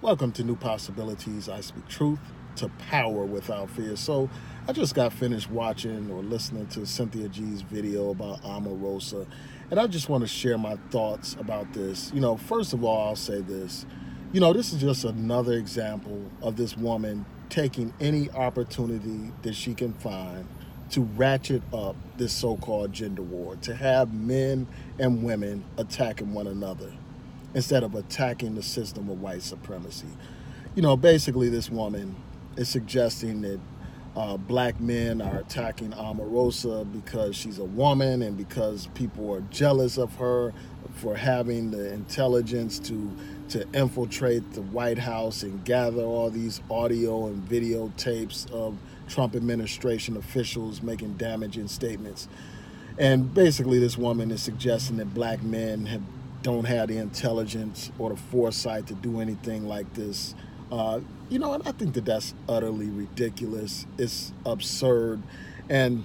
Welcome to New Possibilities. I speak truth to power without fear. So, I just got finished watching or listening to Cynthia G's video about Omarosa, and I just want to share my thoughts about this. First of all, I'll say this. This is just another example of this woman taking any opportunity that she can find to ratchet up this so-called gender war, to have men and women attacking one another instead of attacking the system of white supremacy. Basically, this woman is suggesting that black men are attacking Omarosa because she's a woman and because people are jealous of her for having the intelligence to infiltrate the White House and gather all these audio and video tapes of Trump administration officials making damaging statements. And basically, this woman is suggesting that black men don't have the intelligence or the foresight to do anything like this. And I think that that's utterly ridiculous. It's absurd. And,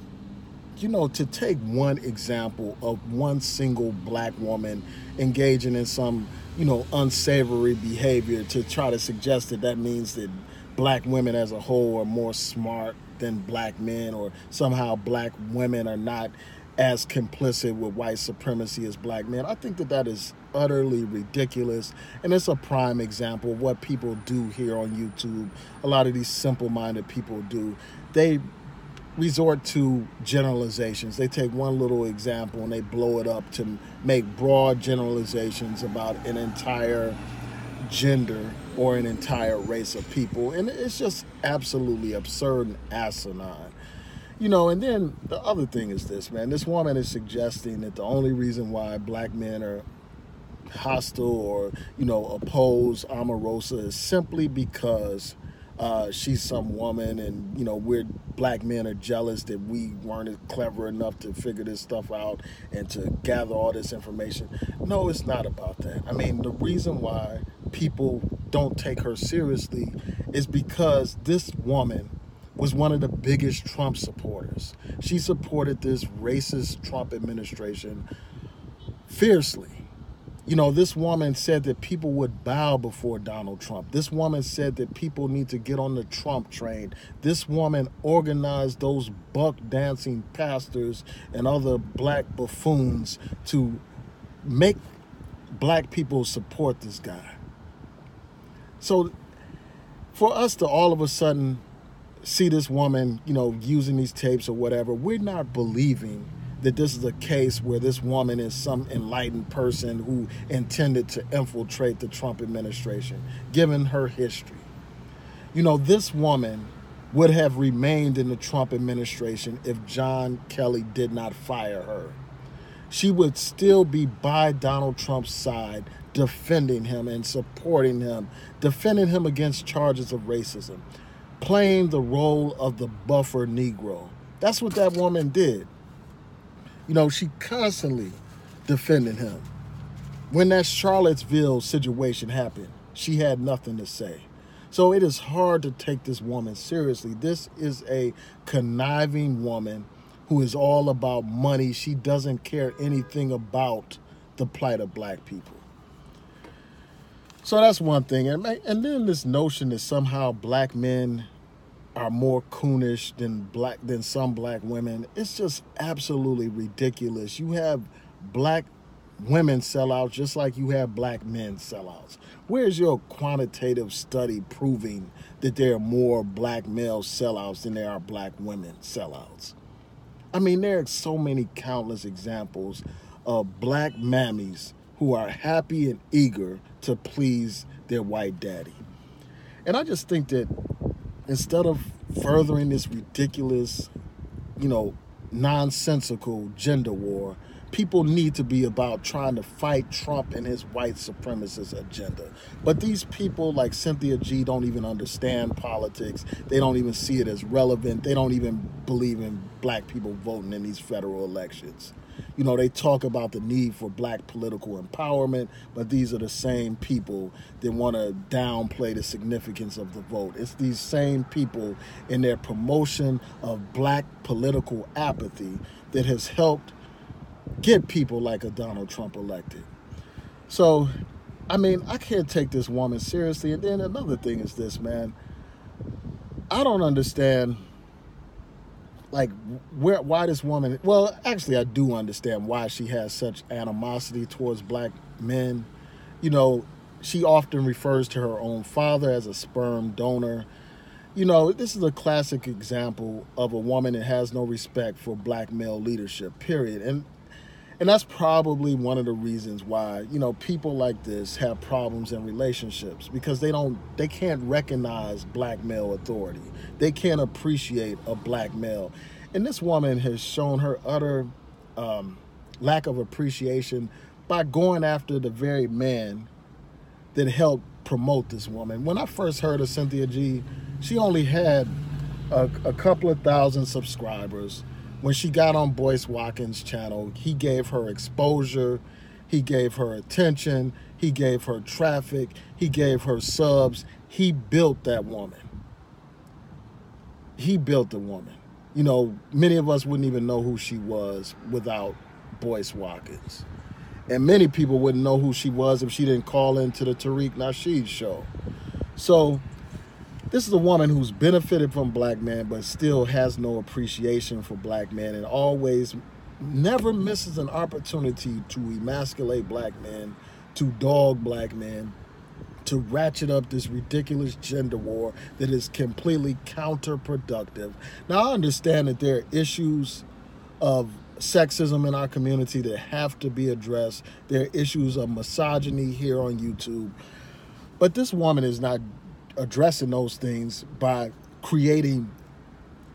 to take one example of one single black woman engaging in some, unsavory behavior to try to suggest that that means that black women as a whole are more smart than black men, or somehow black women are not as complicit with white supremacy as black men. I think that that is utterly ridiculous, and it's a prime example of what people do here on YouTube. A lot of these simple-minded people do. They resort to generalizations. They take one little example and they blow it up to make broad generalizations about an entire gender or an entire race of people, and it's just absolutely absurd and asinine. And then the other thing is this, man. This woman is suggesting that the only reason why black men are hostile or, oppose Omarosa is simply because she's some woman and, we're black men are jealous that we weren't clever enough to figure this stuff out and to gather all this information. No, it's not about that. I mean, the reason why people don't take her seriously is because this woman was one of the biggest Trump supporters. She supported this racist Trump administration fiercely. This woman said that people would bow before Donald Trump. This woman said that people need to get on the Trump train. This woman organized those buck dancing pastors and other black buffoons to make black people support this guy. So for us to all of a sudden see this woman, using these tapes or whatever, we're not believing that this is a case where this woman is some enlightened person who intended to infiltrate the Trump administration, given her history. This woman would have remained in the Trump administration if John Kelly did not fire her. She would still be by Donald Trump's side, defending him and supporting him, defending him against charges of racism, playing the role of the buffer Negro. That's what that woman did. She constantly defended him. When that Charlottesville situation happened, she had nothing to say. So it is hard to take this woman seriously. This is a conniving woman who is all about money. She doesn't care anything about the plight of black people. So that's one thing. And then this notion that somehow black men are more coonish than some black women, it's just absolutely ridiculous. You have black women sellouts just like you have black men sellouts. Where's your quantitative study proving that there are more black male sellouts than there are black women sellouts? I mean, there are so many countless examples of black mammies who are happy and eager to please their white daddy. And I just think that instead of furthering this ridiculous, nonsensical gender war, people need to be about trying to fight Trump and his white supremacist agenda. But these people like Cynthia G don't even understand politics. They don't even see it as relevant. They don't even believe in black people voting in these federal elections. They talk about the need for black political empowerment, but these are the same people that want to downplay the significance of the vote. It's these same people in their promotion of black political apathy that has helped get people like a Donald Trump elected. So I mean, I can't take this woman seriously. And then another thing is this, man. I don't understand, like, why this woman. Well, actually, I do understand why she has such animosity towards black men. You know, she often refers to her own father as a sperm donor. You know, this is a classic example of a woman that has no respect for black male leadership, period. And that's probably one of the reasons why, you know, people like this have problems in relationships, because they can't recognize black male authority. They can't appreciate a black male. And this woman has shown her utter lack of appreciation by going after the very man that helped promote this woman. When I first heard of Cynthia G, she only had a couple of thousand subscribers. When she got on Boyce Watkins' channel, he gave her exposure, he gave her attention, he gave her traffic, he gave her subs. He built that woman. He built the woman. You know, many of us wouldn't even know who she was without Boyce Watkins. And many people wouldn't know who she was if she didn't call into the Tariq Nasheed show. So this is a woman who's benefited from black men but still has no appreciation for black men, and always never misses an opportunity to emasculate black men, to dog black men, to ratchet up this ridiculous gender war that is completely counterproductive. Now, I understand that there are issues of sexism in our community that have to be addressed. There are issues of misogyny here on YouTube. But this woman is not addressing those things by creating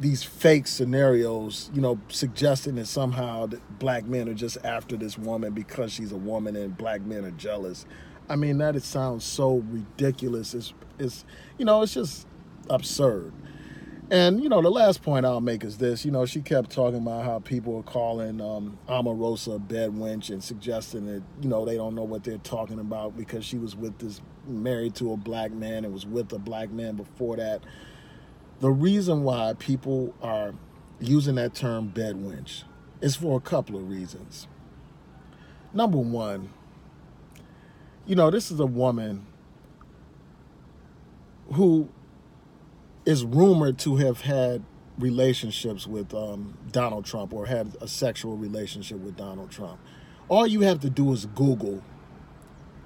these fake scenarios, you know, suggesting that somehow that black men are just after this woman because she's a woman and black men are jealous. I mean, that it sounds so ridiculous. It's you know, it's just absurd. And, you know, the last point I'll make is this. You know, she kept talking about how people are calling Omarosa a bed wench and suggesting that, you know, they don't know what they're talking about because she was married to a black man and was with a black man before that. The reason why people are using that term bed wench is for a couple of reasons. Number one, you know, this is a woman who is rumored to have had relationships with Donald Trump, or had a sexual relationship with Donald Trump. All you have to do is Google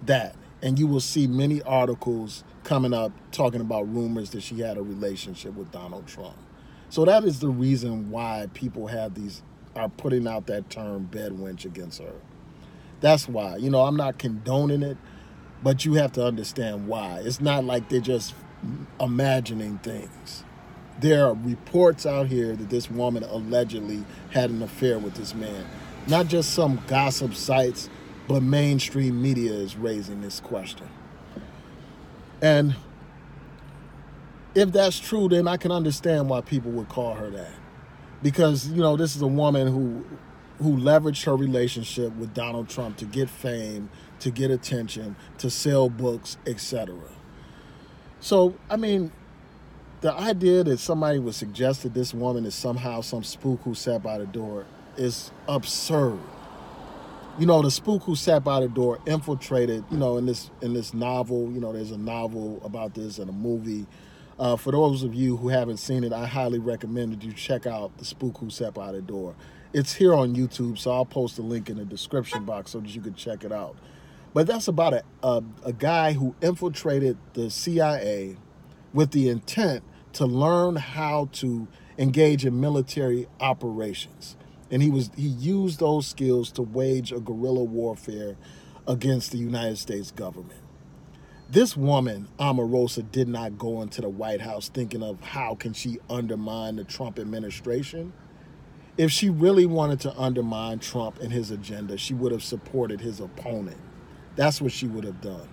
that, and you will see many articles coming up talking about rumors that she had a relationship with Donald Trump. So that is the reason why people are putting out that term bed wench against her. That's why. You know, I'm not condoning it, but you have to understand why. It's not like they're just imagining things. There are reports out here that this woman allegedly had an affair with this man. Not just some gossip sites, but mainstream media is raising this question. And if that's true, then I can understand why people would call her that. Because, you know, this is a woman who leveraged her relationship with Donald Trump to get fame, to get attention, to sell books, etc. So, I mean, the idea that somebody would suggest that this woman is somehow some spook who sat by the door is absurd. You know, the spook who sat by the door infiltrated, you know, in this novel. You know, there's a novel about this and a movie. For those of you who haven't seen it, I highly recommend that you check out The Spook Who Sat by the Door. It's here on YouTube, so I'll post a link in the description box so that you can check it out. But that's about a guy who infiltrated the CIA with the intent to learn how to engage in military operations. And he used those skills to wage a guerrilla warfare against the United States government. This woman, Omarosa, did not go into the White House thinking of how can she undermine the Trump administration. If she really wanted to undermine Trump and his agenda, she would have supported his opponent. That's what she would have done,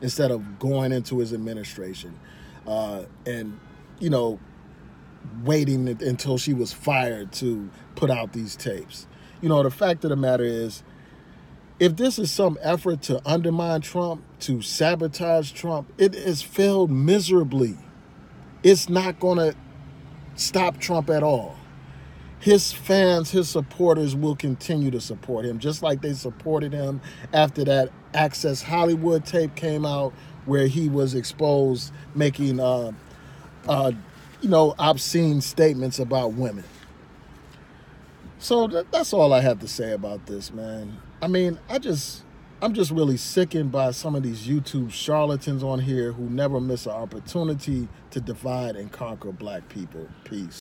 instead of going into his administration and, you know, waiting until she was fired to put out these tapes. You know, the fact of the matter is, if this is some effort to undermine Trump, to sabotage Trump, it has failed miserably. It's not going to stop Trump at all. His fans, his supporters will continue to support him, just like they supported him after that Access Hollywood tape came out where he was exposed making, obscene statements about women. So that's all I have to say about this, man. I mean, I'm just really sickened by some of these YouTube charlatans on here who never miss an opportunity to divide and conquer black people. Peace.